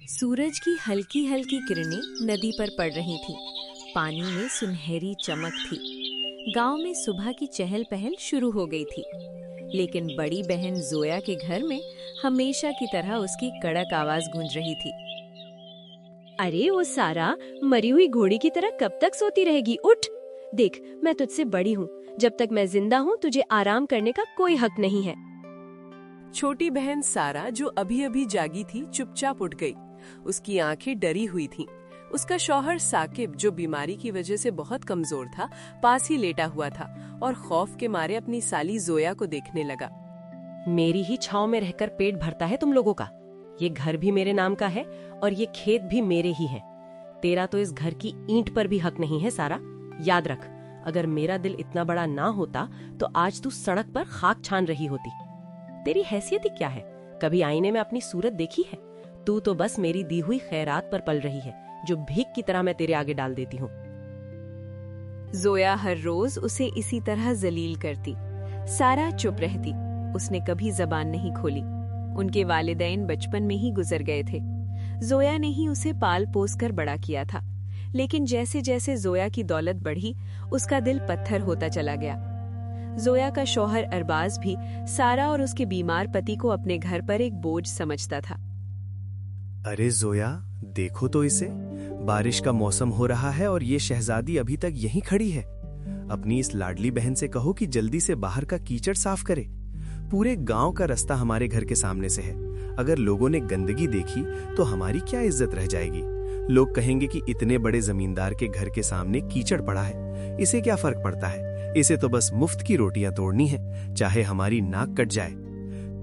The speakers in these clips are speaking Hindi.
सूरज की हल्की हल्की किरणें नदी पर पड़ रही थीं। पानी में सुनहरी चमक थी। गांव में सुबह की चहल पहल शुरू हो गई थी, लेकिन बड़ी बहन जोया के घर में हमेशा की तरह उसकी कड़क आवाज गूंज रही थी। अरे वो सारा, मरी हुई घोड़ी की तरह कब तक सोती रहेगी? उठ! देख, मैं तुझसे बड़ी हूँ। जब तक मैं जिंदा हूँ तुझे आराम करने का कोई हक नहीं है। छोटी बहन सारा, जो अभी अभी जागी थी, चुपचाप उठ गई। उसकी आंखें डरी हुई थीं। उसका शौहर साकिब, जो बीमारी की वजह से बहुत कमजोर था, पास ही लेटा हुआ था और खौफ के मारे अपनी साली जोया को देखने लगा। मेरी ही छांव में रहकर पेट भरता है तुम लोगों का। ये घर भी मेरे नाम का है और ये खेत भी मेरे ही है। तेरा तो इस घर की ईंट पर भी हक नहीं है सारा। याद रख, अगर मेरा दिल इतना बड़ा ना होता तो आज तू सड़क पर खाक छान रही होती। तेरी हैसियत ही क्या है? कभी आईने में अपनी सूरत देखी है? तू तो बस मेरी दी हुई खैरात पर पल रही है, जो भीख की तरह मैं तेरे आगे डाल देती हूँ। जोया हर रोज उसे इसी तरह जलील करती। सारा चुप रहती। उसने कभी जबान नहीं खोली। उनके वालिदैन बचपन में ही गुजर गए थे। जोया ने ही उसे पाल पोस कर बड़ा किया था, लेकिन जैसे जैसे जोया की दौलत बढ़ी, उसका दिल पत्थर होता चला गया। जोया का शौहर अरबाज भी सारा और उसके बीमार पति को अपने घर पर एक बोझ समझता था। अरे जोया, देखो तो इसे। बारिश का मौसम हो रहा है और ये शहजादी अभी तक यहीं खड़ी है। अपनी इस लाडली बहन से कहो कि जल्दी से बाहर का कीचड़ साफ करे। पूरे गांव का रास्ता हमारे घर के सामने से है। अगर लोगों ने गंदगी देखी तो हमारी क्या इज्जत रह जाएगी? लोग कहेंगे कि इतने बड़े जमींदार के घर के सामने कीचड़ पड़ा है, इसे क्या फर्क पड़ता है? इसे तो बस मुफ्त की रोटियां तोड़नी है, चाहे हमारी नाक कट जाए।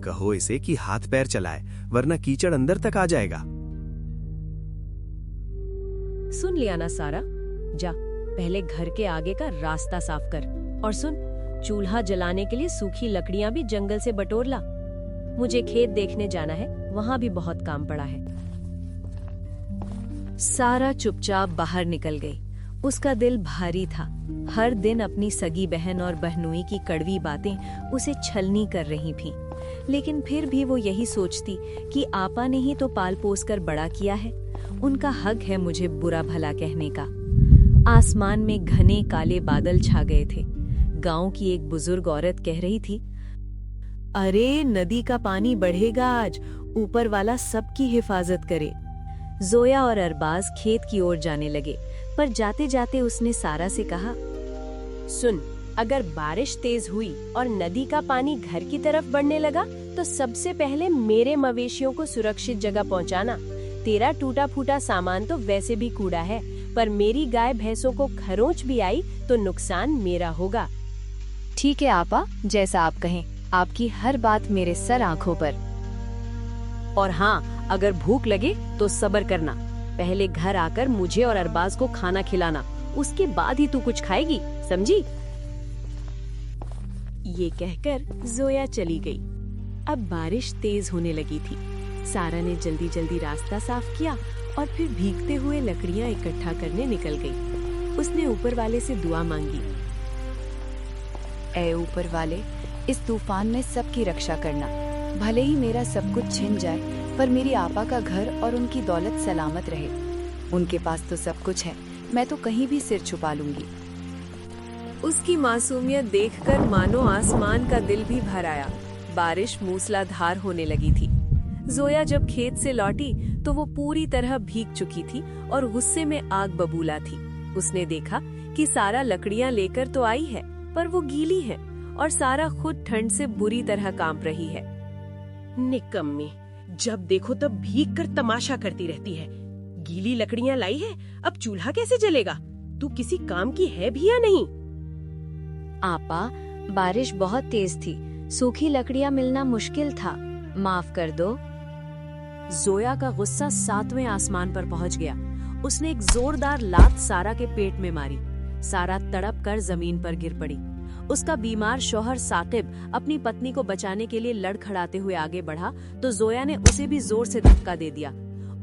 कहो इसे कि हाथ पैर चलाए, वरना कीचड़ अंदर तक आ जाएगा। सुन लिया ना सारा? जा, पहले घर के आगे का रास्ता साफ कर। और सुन, चूल्हा जलाने के लिए सूखी लकड़ियां भी जंगल से बटोर ला। मुझे खेत देखने जाना है, वहां भी बहुत काम पड़ा है। सारा चुपचाप बाहर निकल गई। उसका दिल भारी था। हर दिन अपनी सगी बहन और बहनोई की कड़वी बातें उसे छलनी कर रही थीं, लेकिन फिर भी वो यही सोचती कि आपा ने ही तो पाल पोस कर बड़ा किया है। उनका हक है मुझे बुरा भला कहने का। आसमान में घने काले बादल छा गए थे। गांव की एक बुजुर्ग औरत कह रही थी, अरे नदी का पानी बढ़ेगा आज, ऊपर वाला सबकी हिफाजत करे। जोया और अरबाज खेत की ओर जाने लगे, पर जाते जाते उसने सारा से कहा, सुन, अगर बारिश तेज हुई और नदी का पानी घर की तरफ बढ़ने लगा तो सबसे पहले मेरे मवेशियों को सुरक्षित जगह पहुंचाना। तेरा टूटा फूटा सामान तो वैसे भी कूड़ा है, पर मेरी गाय भैंसों को खरोंच भी आई तो नुकसान मेरा होगा। ठीक है आपा, जैसा आप कहें। आपकी हर बात मेरे सर आंखों पर। और हाँ, अगर भूख लगे तो सब्र करना। पहले घर आकर मुझे और अरबाज को खाना खिलाना, उसके बाद ही तू कुछ खाएगी, समझी? ये कहकर जोया चली गई। अब बारिश तेज होने लगी थी। सारा ने जल्दी जल्दी रास्ता साफ किया और फिर भीगते हुए लकड़ियां इकट्ठा करने निकल गई। उसने ऊपर वाले से दुआ मांगी। ऐ ऊपर वाले, इस तूफान में सबकी रक्षा करना। भले ही मेरा सब कुछ छिन जाए, पर मेरी आपा का घर और उनकी दौलत सलामत रहे। उनके पास तो सब कुछ है, मैं तो कहीं भी सिर छुपा लूंगी। उसकी मासूमियत देखकर मानो आसमान का दिल भी भर आया। बारिश मूसलाधार होने लगी थी। जोया जब खेत से लौटी तो वो पूरी तरह भीग चुकी थी और गुस्से में आग बबूला थी। उसने देखा कि सारा लकड़ियां लेकर तो आई है, पर वो गीली है और सारा खुद ठंड से बुरी तरह कांप रही है। निकम्मी, जब देखो तब भीग कर तमाशा करती रहती है। गीली लकड़ियां लाई है, अब चूल्हा कैसे जलेगा? तू किसी काम की है भी या नहीं? आपा, बारिश बहुत तेज थी, सूखी लकड़ियां मिलना मुश्किल था, माफ कर दो। जोया का गुस्सा 7वें आसमान पर पहुंच गया। उसने एक जोरदार लात सारा के पेट में मारी। सारा तड़प कर जमीन पर गिर पड़ी। उसका बीमार शौहर साकिब अपनी पत्नी को बचाने के लिए लड़खड़ाते हुए आगे बढ़ा तो जोया ने उसे भी जोर से धक्का दे दिया।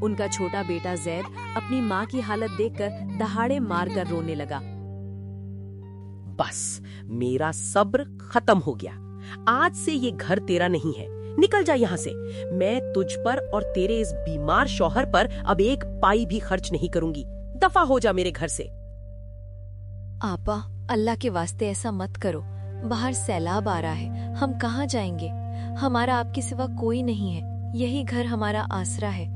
उनका छोटा बेटा जैद अपनी माँ की हालत देखकर दहाड़े मारकर रोने लगा। बस, मेरा सब्र खत्म हो गया। आज से ये घर तेरा नहीं है, निकल जा यहाँ से। मैं तुझ पर और तेरे इस बीमार शौहर पर अब एक पाई भी खर्च नहीं करूंगी। दफा हो जा मेरे घर से। आपा, अल्लाह के वास्ते ऐसा मत करो। बाहर सैलाब आ रहा है, हम कहाँ जाएंगे? हमारा आपके सिवा कोई नहीं है, यही घर हमारा आसरा है।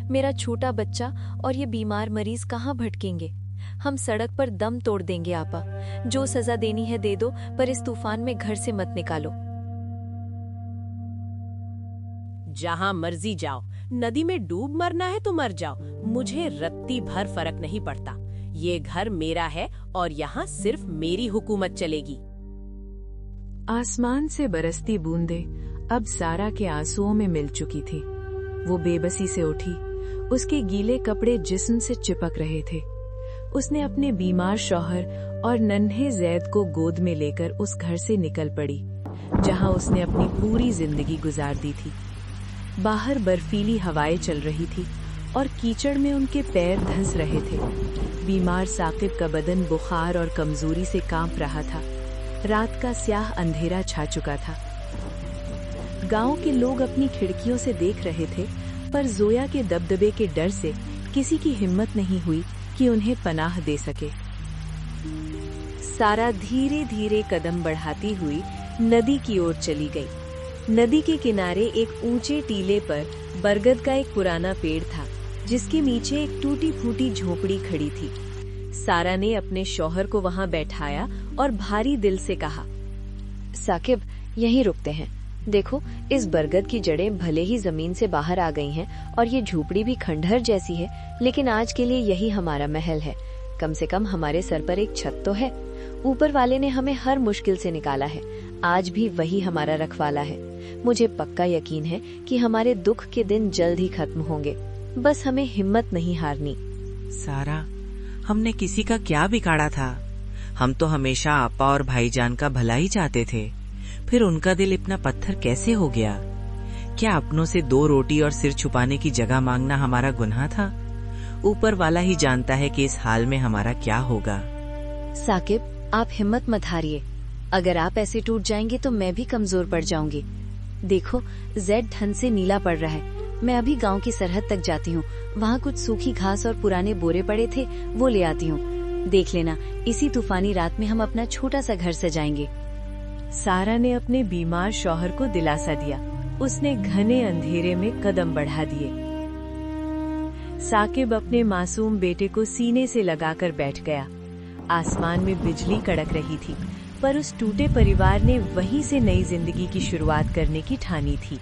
मेरा छोटा बच्चा और ये बीमार मरीज कहाँ भटकेंगे? हम सड़क पर दम तोड़ देंगे। आपा, जो सजा देनी है दे दो, पर इस तूफान में घर से मत निकालो। जहां मर्जी जाओ, नदी में डूब मरना है तो मर जाओ, मुझे रत्ती भर फर्क नहीं पड़ता। ये घर मेरा है और यहाँ सिर्फ मेरी हुकूमत चलेगी। आसमान से बरसती बूंदें अब सारा के आंसुओं में मिल चुकी थी। वो बेबसी से उठी, उसके गीले कपड़े जिस्म से चिपक रहे थे। उसने अपने बीमार शौहर और नन्हे जैद को गोद में लेकर उस घर से निकल पड़ी जहां उसने अपनी पूरी जिंदगी गुजार दी थी। बाहर बर्फीली हवाएं चल रही थी और कीचड़ में उनके पैर धंस रहे थे। बीमार साकिब का बदन बुखार और कमजोरी से कांप रहा था। रात का स्याह अंधेरा छा चुका था। गांव के लोग अपनी खिड़कियों से देख रहे थे, पर जोया के दबदबे के डर से किसी की हिम्मत नहीं हुई कि उन्हें पनाह दे सके। सारा धीरे धीरे कदम बढ़ाती हुई नदी की ओर चली गई। नदी के किनारे एक ऊंचे टीले पर बरगद का एक पुराना पेड़ था, जिसके नीचे एक टूटी फूटी झोपड़ी खड़ी थी। सारा ने अपने शौहर को वहां बैठाया और भारी दिल से कहा, साकिब, यहीं रुकते हैं। देखो, इस बरगद की जड़ें भले ही जमीन से बाहर आ गई हैं और ये झोपड़ी भी खंडहर जैसी है, लेकिन आज के लिए यही हमारा महल है। कम से कम हमारे सर पर एक छत तो है। ऊपर वाले ने हमें हर मुश्किल से निकाला है, आज भी वही हमारा रखवाला है। मुझे पक्का यकीन है कि हमारे दुख के दिन जल्द ही खत्म होंगे। बस हमें हिम्मत नहीं हारनी। सारा, हमने किसी का क्या बिगाड़ा था? हम तो हमेशा आपा और भाईजान का भला ही चाहते थे, फिर उनका दिल इतना पत्थर कैसे हो गया? क्या अपनों से 2 रोटी और सिर छुपाने की जगह मांगना हमारा गुनाह था? ऊपर वाला ही जानता है कि इस हाल में हमारा क्या होगा। साकिब, आप हिम्मत मत हारिए। अगर आप ऐसे टूट जाएंगे तो मैं भी कमजोर पड़ जाऊंगी। देखो, जैद ठंड से नीला पड़ रहा है। मैं अभी गांव की सरहद तक जाती हूँ, वहाँ कुछ सूखी घास और पुराने बोरे पड़े थे, वो ले आती हूँ। देख लेना, इसी तूफानी रात में हम अपना छोटा सा घर सजाएंगे। सारा ने अपने बीमार शौहर को दिलासा दिया। उसने घने अंधेरे में कदम बढ़ा दिए। साकिब अपने मासूम बेटे को सीने से लगाकर बैठ गया। आसमान में बिजली कड़क रही थी, पर उस टूटे परिवार ने वहीं से नई जिंदगी की शुरुआत करने की ठानी थी।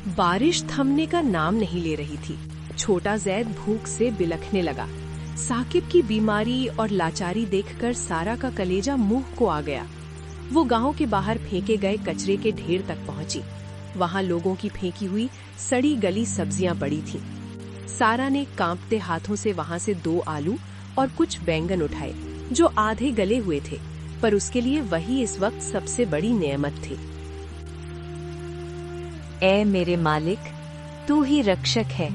बारिश थमने का नाम नहीं ले रही थी। छोटा जैद भूख से बिलखने लगा। साकिब की बीमारी और लाचारी देखकर सारा का कलेजा मुंह को आ गया। वो गांव के बाहर फेंके गए कचरे के ढेर तक पहुंची। वहां लोगों की फेंकी हुई सड़ी गली सब्जियां पड़ी थीं। सारा ने कांपते हाथों से वहां से 2 आलू और कुछ बैंगन उठाए, जो आधे गले हुए थे, पर उसके लिए वही इस वक्त सबसे बड़ी नेमत थी। ऐ मेरे मालिक, तू ही रक्षक है,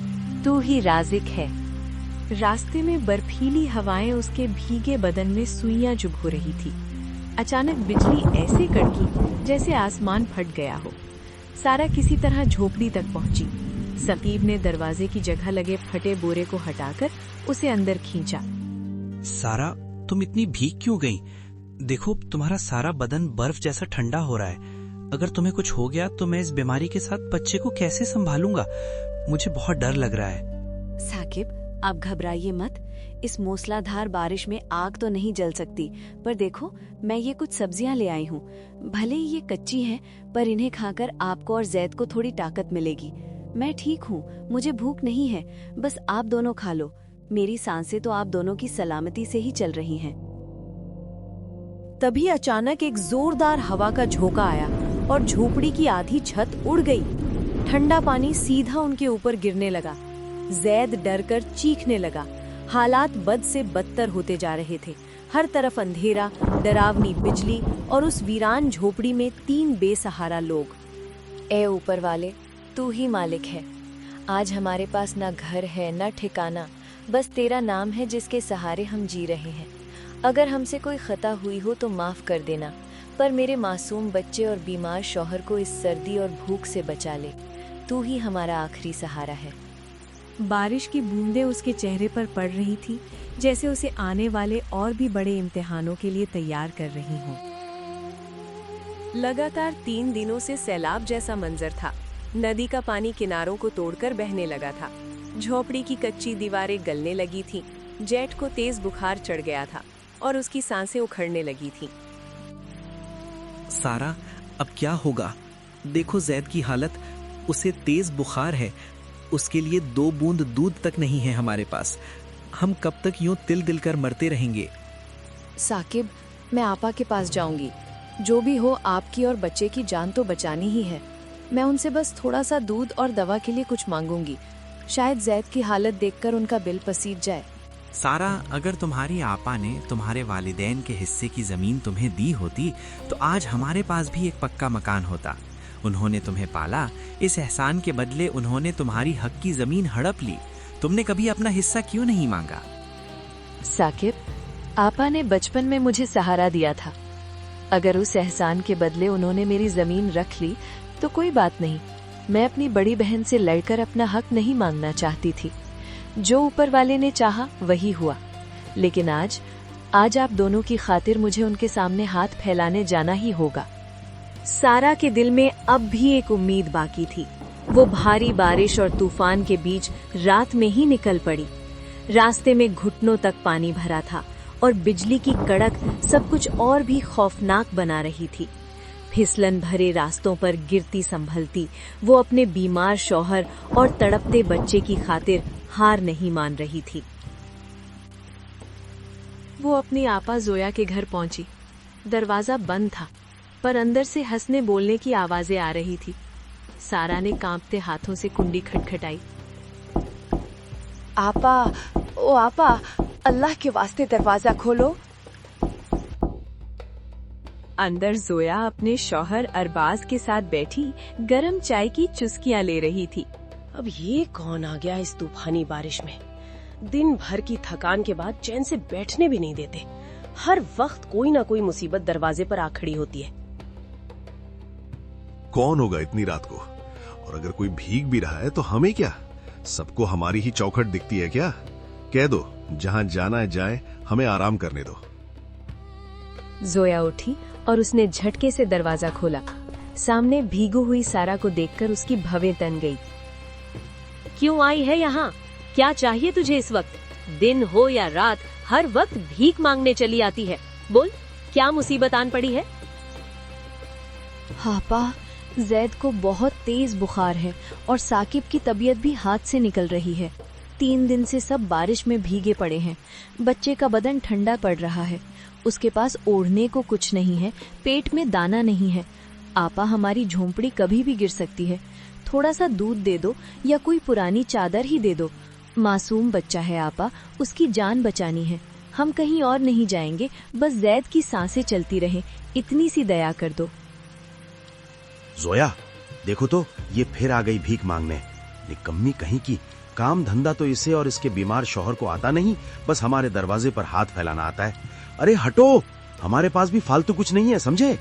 तू ही राज़िक है। रास्ते में बर्फीली हवाएं उसके भीगे बदन में सुइयां चुभ हो रही थी। अचानक बिजली ऐसे कड़की जैसे आसमान फट गया हो। सारा किसी तरह झोपड़ी तक पहुंची। सकीब ने दरवाजे की जगह लगे फटे बोरे को हटाकर उसे अंदर खींचा। सारा, तुम इतनी भीग क्यों गई? देखो, तुम्हारा सारा बदन बर्फ जैसा ठंडा हो रहा है। अगर तुम्हें कुछ हो गया तो मैं इस बीमारी के साथ बच्चे को कैसे संभालूंगा? मुझे बहुत डर लग रहा है। साकिब, आप घबराइए मत। इस मूसलाधार बारिश में आग तो नहीं जल सकती, पर देखो, मैं ये कुछ सब्जियां ले आई हूँ। भले ही ये कच्ची हैं, पर इन्हें खाकर आपको और जैद को थोड़ी ताकत मिलेगी। मैं ठीक हूँ, मुझे भूख नहीं है, बस आप दोनों खा लो। मेरी सांसें तो आप दोनों की सलामती से ही चल रही हैं। तभी अचानक एक जोरदार हवा का झोंका आया और झोपड़ी की आधी छत उड़ गई। ठंडा पानी सीधा उनके ऊपर गिरने लगा। जैद डरकर चीखने लगा। हालात बद से बदतर होते जा रहे थे। हर तरफ अंधेरा, डरावनी बिजली और उस वीरान झोपड़ी में 3 बेसहारा लोग। ए ऊपर वाले, तू ही मालिक है। आज हमारे पास ना घर है ना ठिकाना, बस तेरा नाम है जिसके सहारे हम जी रहे हैं। अगर हमसे कोई खता हुई हो तो माफ कर देना, पर मेरे मासूम बच्चे और बीमार शौहर को इस सर्दी और भूख से बचा ले। तू ही हमारा आखिरी सहारा है। बारिश की बूंदें उसके चेहरे पर पड़ रही थी, जैसे उसे आने वाले और भी बड़े इम्तिहानों के लिए तैयार कर रही हों। लगातार 3 दिनों से सैलाब जैसा मंजर था। नदी का पानी किनारों को तोड़कर बहने लगा था। झोपड़ी की कच्ची दीवारें गलने लगी थीं। जेठ को तेज बुखार चढ़ गया था और उसकी सांसें उखड़ने लगी थीं। सारा, अब क्या होगा? देखो जैद की हालत, उसे तेज बुखार है। उसके लिए 2 बूंद दूध तक नहीं है हमारे पास। हम कब तक यूं तिल दिल कर मरते रहेंगे? साकिब, मैं आपा के पास जाऊंगी। जो भी हो, आपकी और बच्चे की जान तो बचानी ही है। मैं उनसे बस थोड़ा सा दूध और दवा के लिए कुछ मांगूंगी। शायद जैद की हालत देखकर उनका दिल पसीज जाए। सारा, अगर तुम्हारी आपा ने तुम्हारे वालिदैन के हिस्से की जमीन तुम्हें दी होती तो आज हमारे पास भी एक पक्का मकान होता। उन्होंने तुम्हें पाला, इस एहसान के बदले उन्होंने तुम्हारी हक की जमीन हड़प ली। तुमने कभी अपना हिस्सा क्यों नहीं मांगा? साकिब, आपा ने बचपन में मुझे सहारा दिया था। अगर उस एहसान के बदले उन्होंने मेरी जमीन रख ली तो कोई बात नहीं। मैं अपनी बड़ी बहन से लड़कर अपना हक नहीं मांगना चाहती थी। जो ऊपर वाले ने चाहा वही हुआ। लेकिन आज आप दोनों की खातिर मुझे उनके सामने हाथ फैलाने जाना ही होगा। सारा के दिल में अब भी एक उम्मीद बाकी थी। वो भारी बारिश और तूफान के बीच रात में ही निकल पड़ी। रास्ते में घुटनों तक पानी भरा था और बिजली की कड़क सब कुछ और भी खौफनाक बना रही थी। फिसलन भरे रास्तों पर गिरती संभलती वो अपने बीमार शौहर और तड़पते बच्चे की खातिर हार नहीं मान रही थी। वो अपनी आपा जोया के घर पहुंची। दरवाजा बंद था, पर अंदर से हंसने बोलने की आवाजें आ रही थी। सारा ने कांपते हाथों से कुंडी खटखटाई। आपा, ओ आपा, अल्लाह के वास्ते दरवाजा खोलो। अंदर जोया अपने शौहर अरबाज के साथ बैठी गरम चाय की चुस्कियां ले रही थी। अब ये कौन आ गया इस तूफानी बारिश में? दिन भर की थकान के बाद चैन से बैठने भी नहीं देते। हर वक्त कोई ना कोई मुसीबत दरवाजे पर आ खड़ी होती है। कौन होगा इतनी रात को? और अगर कोई भीग भी रहा है तो हमें क्या? सबको हमारी ही चौखट दिखती है क्या? कह दो, जहां जाना है जाए, हमें आराम करने दो। जोया उठी और उसने झटके से दरवाजा खोला। सामने भीगू हुई सारा को देखकर उसकी भवें तन गई। क्यों आई है यहाँ? क्या चाहिए तुझे इस वक्त? दिन हो या रात, हर वक्त भीख मांगने चली आती है। बोल, क्या मुसीबत आन पड़ी है? आपा, जैद को बहुत तेज बुखार है और साकिब की तबीयत भी हाथ से निकल रही है। 3 दिन से सब बारिश में भीगे पड़े हैं। बच्चे का बदन ठंडा पड़ रहा है। उसके पास ओढ़ने को कुछ नहीं है, पेट में दाना नहीं है। आपा, हमारी झोंपड़ी कभी भी गिर सकती है। थोड़ा सा दूध दे दो या कोई पुरानी चादर ही दे दो। मासूम बच्चा है आपा, उसकी जान बचानी है। हम कहीं और नहीं जाएंगे, बस जैद की सांसें चलती रहें, इतनी सी दया कर दो। जोया, देखो तो, ये फिर आ गई भीख मांगने। निकम्मी कहीं की। काम धंधा तो इसे और इसके बीमार शौहर को आता नहीं, बस हमारे दरवाजे पर हाथ फैलाना आता है। अरे हटो, हमारे पास भी फालतू कुछ नहीं है, समझे?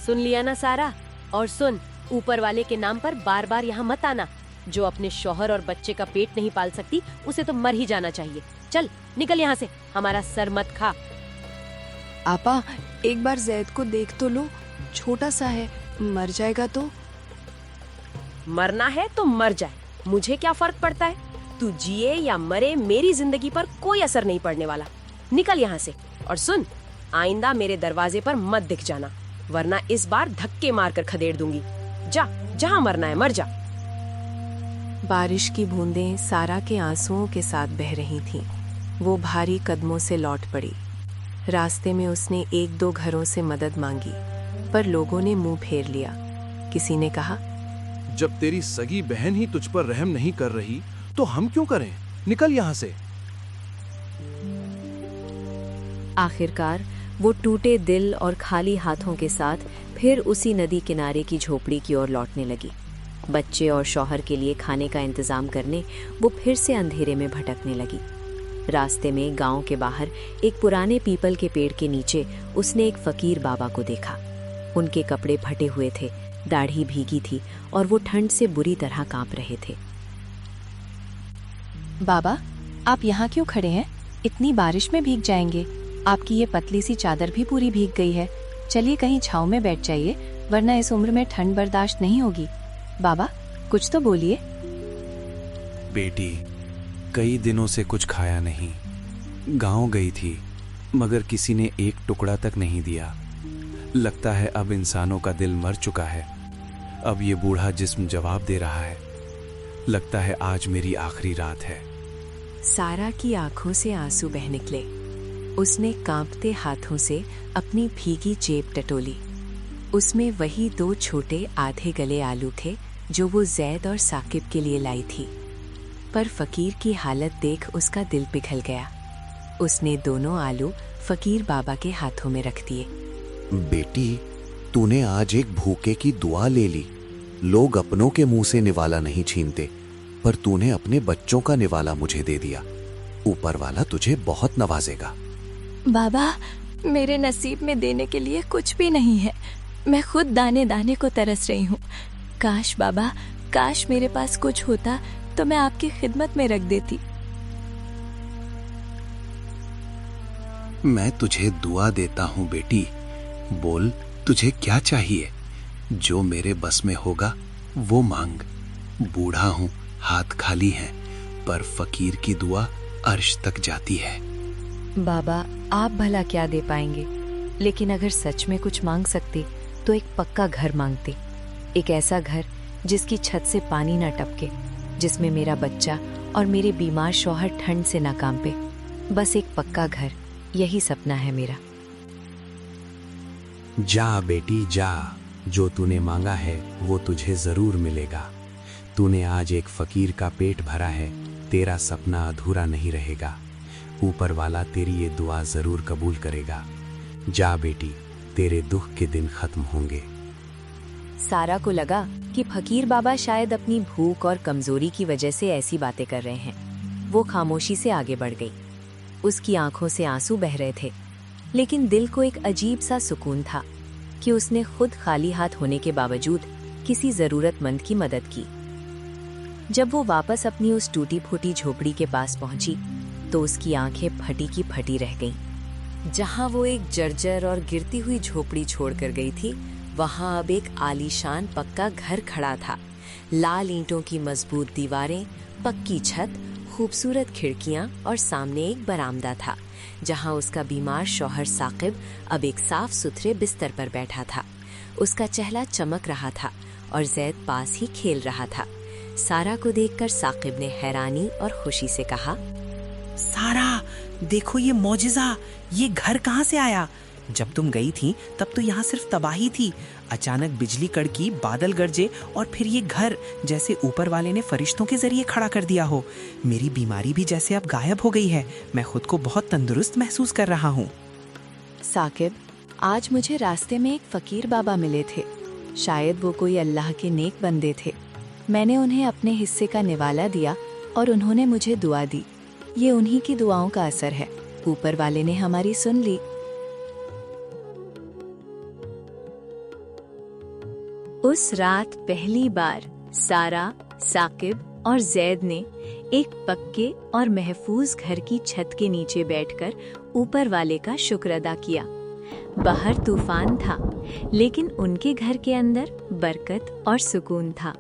सुन लिया ना सारा? और सुन, ऊपर वाले के नाम पर बार बार यहाँ मत आना। जो अपने शौहर और बच्चे का पेट नहीं पाल सकती, उसे तो मर ही जाना चाहिए। चल निकल यहाँ से, हमारा सर मत खा। आपा, एक बार जैद को देख तो लो, छोटा सा है, मर जाएगा तो? मरना है तो मर जाए, मुझे क्या फर्क पड़ता है? तू जिए या मरे, मेरी जिंदगी पर कोई असर नहीं पड़ने वाला। निकल यहाँ से। और सुन, आइंदा मेरे दरवाजे पर मत दिख जाना, वरना इस बार धक्के मारकर खदेड़ दूंगी। जा, जहाँ मरना है मर जा। बारिश की बूंदें सारा के आंसुओं के साथ बह रही थीं। वो भारी कदमों से लौट पड़ी। रास्ते में उसने 1-2 घरों से मदद मांगी, पर लोगों ने मुंह फेर लिया। किसी ने कहा, जब तेरी सगी बहन ही तुझ पर रहम नहीं कर रही तो हम क्यों करें? निकल यहाँ से। आखिरकार वो टूटे दिल और खाली हाथों के साथ फिर उसी नदी किनारे की झोपड़ी की ओर लौटने लगी। बच्चे और शौहर के लिए खाने का इंतजाम करने वो फिर से अंधेरे में भटकने लगी। रास्ते में गांव के बाहर एक पुराने पीपल के पेड़ के नीचे उसने एक फकीर बाबा को देखा। उनके कपड़े फटे हुए थे, दाढ़ी भीगी थी और वो ठंड से बुरी तरह कांप रहे थे। बाबा, आप यहाँ क्यों खड़े हैं? इतनी बारिश में भीग जाएंगे। आपकी ये पतली सी चादर भी पूरी भीग गई है। चलिए कहीं छांव में बैठ जाइए, वरना इस उम्र में ठंड बर्दाश्त नहीं होगी। बाबा, कुछ तो बोलिए। बेटी, कई दिनों से कुछ खाया नहीं। गांव गई थी, मगर किसी ने एक टुकड़ा तक नहीं दिया। लगता है अब इंसानों का दिल मर चुका है। अब ये बूढ़ा जिस्म जवाब दे रहा है। लगता है आज मेरी आखिरी रात है। सारा की आंखों से आंसू बह निकले। उसने कांपते हाथों से अपनी भीगी जेब टटोली। उसमें वही 2 छोटे आधे गले आलू थे जो वो जैद और साकिब के लिए लाई थी। पर फकीर की हालत देख उसका दिल पिघल गया। उसने दोनों आलू फकीर बाबा के हाथों में रख दिए। बेटी, तूने आज एक भूखे की दुआ ले ली। लोग अपनों के मुंह से निवाला नहीं छीनते, पर तूने अपने बच्चों का निवाला मुझे दे दिया। ऊपर वाला तुझे बहुत नवाजेगा। बाबा, मेरे नसीब में देने के लिए कुछ भी नहीं है। मैं खुद दाने दाने को तरस रही हूँ। काश बाबा, काश मेरे पास कुछ होता तो मैं आपकी खिदमत में रख देती। मैं तुझे दुआ देता हूँ बेटी। बोल, तुझे क्या चाहिए? जो मेरे बस में होगा वो मांग। बूढ़ा हूँ, हाथ खाली हैं, पर फकीर की दुआ अर्श तक जाती है। बाबा, आप भला क्या दे पाएंगे, लेकिन अगर सच में कुछ मांग सकते तो एक पक्का घर मांगते। एक ऐसा घर जिसकी छत से पानी ना टपके, जिसमें मेरा बच्चा और मेरे बीमार शौहर ठंड से ना कांपे। बस एक पक्का घर, यही सपना है मेरा। जा बेटी जा, जो तूने मांगा है वो तुझे जरूर मिलेगा। तूने आज एक फकीर का पेट भरा है, तेरा सपना अधूरा नहीं रहेगा। ऊपर वाला तेरी ये दुआ जरूर कबूल करेगा। जा बेटी, तेरे दुख के दिन खत्म होंगे। सारा को लगा कि फकीर बाबा शायद अपनी भूख और कमजोरी की वजह से ऐसी बातें कर रहे हैं। वो खामोशी से आगे बढ़ गई। उसकी आंखों से आंसू बह रहे थे, लेकिन दिल को एक अजीब सा सुकून था कि उसने खुद खाली हाथ होने के बावजूद किसी जरूरतमंद की मदद की। जब वो वापस अपनी उस टूटी फूटी झोपड़ी के पास पहुंची तो उसकी आंखें फटी की फटी रह गईं। जहां वो एक जर्जर और गिरती हुई झोपड़ी छोड़कर गई थी, वहां अब एक आलीशान पक्का घर खड़ा था। लाल ईंटों की मजबूत दीवारें, पक्की छत, खूबसूरत खिड़कियां और सामने एक बरामदा था जहां उसका बीमार शौहर साकिब अब एक साफ सुथरे बिस्तर पर बैठा था। उसका चेहरा चमक रहा था और जैद पास ही खेल रहा था। सारा को देखकर साकिब ने हैरानी और खुशी से कहा, सारा, देखो ये मौजिज़ा, ये घर कहाँ से आया? जब तुम गई थी तब तो यहाँ सिर्फ तबाही थी। अचानक बिजली कड़की, बादल गरजे और फिर ये घर, जैसे ऊपर वाले ने फरिश्तों के जरिए खड़ा कर दिया हो। मेरी बीमारी भी जैसे अब गायब हो गई है। मैं खुद को बहुत तंदुरुस्त महसूस कर रहा हूँ। साकिब, आज मुझे रास्ते में एक फकीर बाबा मिले थे। शायद वो कोई अल्लाह के नेक बंदे थे। मैंने उन्हें अपने हिस्से का निवाला दिया और उन्होंने मुझे दुआ दी। ये उन्हीं की दुआओं का असर है। ऊपर वाले ने हमारी सुन ली। उस रात पहली बार सारा, साकिब और जैद ने एक पक्के और महफूज घर की छत के नीचे बैठकर ऊपर वाले का शुक्र अदा किया। बाहर तूफान था, लेकिन उनके घर के अंदर बरकत और सुकून था।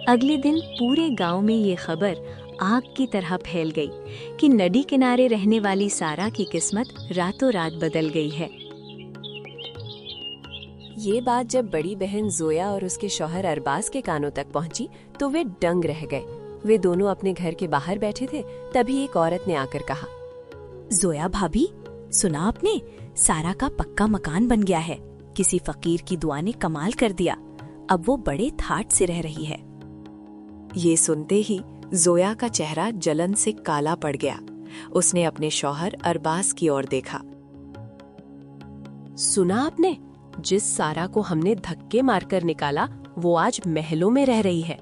अगले दिन पूरे गांव में ये खबर आग की तरह फैल गई कि नदी किनारे रहने वाली सारा की किस्मत रातों रात बदल गई है। ये बात जब बड़ी बहन जोया और उसके शौहर अरबाज के कानों तक पहुंची तो वे दंग रह गए। वे दोनों अपने घर के बाहर बैठे थे, तभी एक औरत ने आकर कहा, जोया भाभी, सुना आपने? सारा का पक्का मकान बन गया है। किसी फकीर की दुआ ने कमाल कर दिया। अब वो बड़े ठाठ से रह रही है। ये सुनते ही जोया का चेहरा जलन से काला पड़ गया। उसने अपने शौहर अरबाज की ओर देखा। सुना आपने? जिस सारा को हमने धक्के मारकर निकाला वो आज महलों में रह रही है।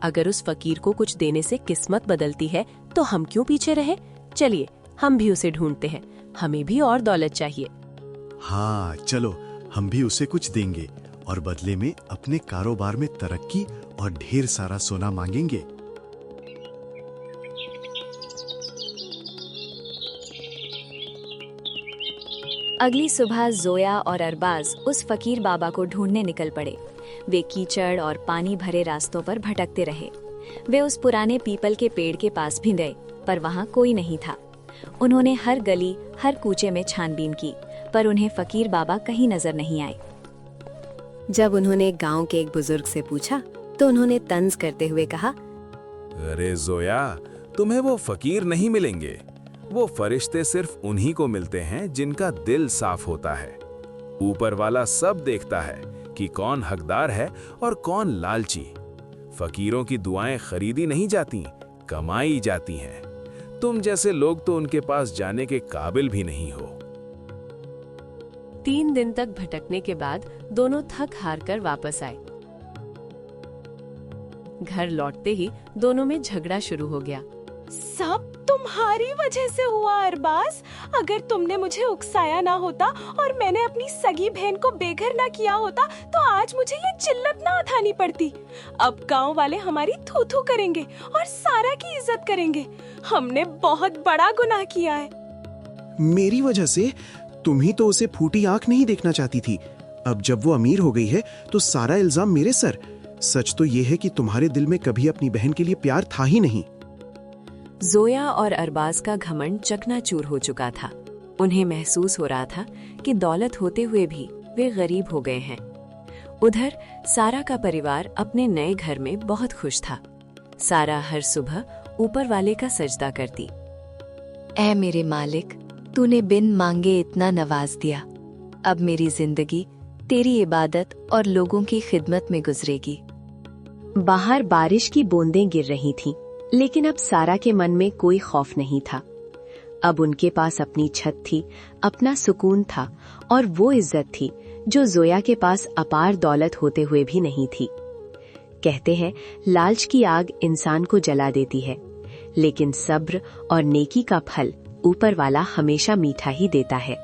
अगर उस फकीर को कुछ देने से किस्मत बदलती है तो हम क्यों पीछे रहे? चलिए हम भी उसे ढूंढते हैं, हमें भी और दौलत चाहिए। हाँ चलो, हम भी उसे कुछ देंगे और बदले में अपने कारोबार में तरक्की और ढेर सारा सोना मांगेंगे। अगली सुबह जोया और अरबाज उस फकीर बाबा को ढूंढने निकल पड़े। वे कीचड़ और पानी भरे रास्तों पर भटकते रहे। वे उस पुराने पीपल के पेड़ के पास भी गए, पर वहां कोई नहीं था। उन्होंने हर गली, हर कूचे में छानबीन की, पर उन्हें फकीर बाबा कहीं नजर नहीं आए। जब उन्होंने गांव के एक बुजुर्ग से पूछा तो उन्होंने तंज करते हुए कहा, अरे जोया, तुम्हें वो फकीर नहीं मिलेंगे। वो फरिश्ते सिर्फ उन्हीं को मिलते हैं जिनका दिल साफ होता है। ऊपर वाला सब देखता है कि कौन हकदार है और कौन लालची। फकीरों की दुआएं खरीदी नहीं जाती, कमाई जाती हैं। तुम जैसे लोग तो उनके पास जाने के काबिल भी नहीं हो। 3 दिन तक भटकने के बाद दोनों थक हार कर वापस आए। घर लौटते ही दोनों में झगड़ा शुरू हो गया। सब तुम्हारी वजह से हुआ अरबाज। अगर तुमने मुझे उकसाया ना होता और मैंने अपनी सगी बहन को बेघर ना किया होता तो आज मुझे ये चिल्लत ना उठानी पड़ती। अब गांव वाले हमारी थू थू करेंगे और सारा की इज्जत करेंगे। हमने बहुत बड़ा गुनाह किया है। मेरी वजह से? तुम ही तो उसे फूटी आंख नहीं देखना चाहती थी। अब जब वो अमीर हो गई है तो सारा इल्जाम मेरे सर। सच तो ये है कि तुम्हारे दिल में कभी अपनी बहन के लिए प्यार था ही नहीं। जोया और अरबाज का घमंड चकनाचूर हो चुका था। उन्हें महसूस हो रहा था कि दौलत होते हुए भी वे गरीब हो गए हैं। उधर सारा का परिवार अपने नए घर में बहुत खुश था। सारा हर सुबह ऊपर वाले का सजदा करती। ऐ मेरे मालिक, तूने बिन मांगे इतना नवाज दिया। अब मेरी जिंदगी तेरी इबादत और लोगों की खिदमत में गुजरेगी। बाहर बारिश की बूंदें गिर रही थीं, लेकिन अब सारा के मन में कोई खौफ नहीं था। अब उनके पास अपनी छत थी, अपना सुकून था और वो इज्जत थी जो जोया के पास अपार दौलत होते हुए भी नहीं थी। कहते हैं लालच की आग इंसान को जला देती है, लेकिन सब्र और नेकी का फल ऊपर वाला हमेशा मीठा ही देता है।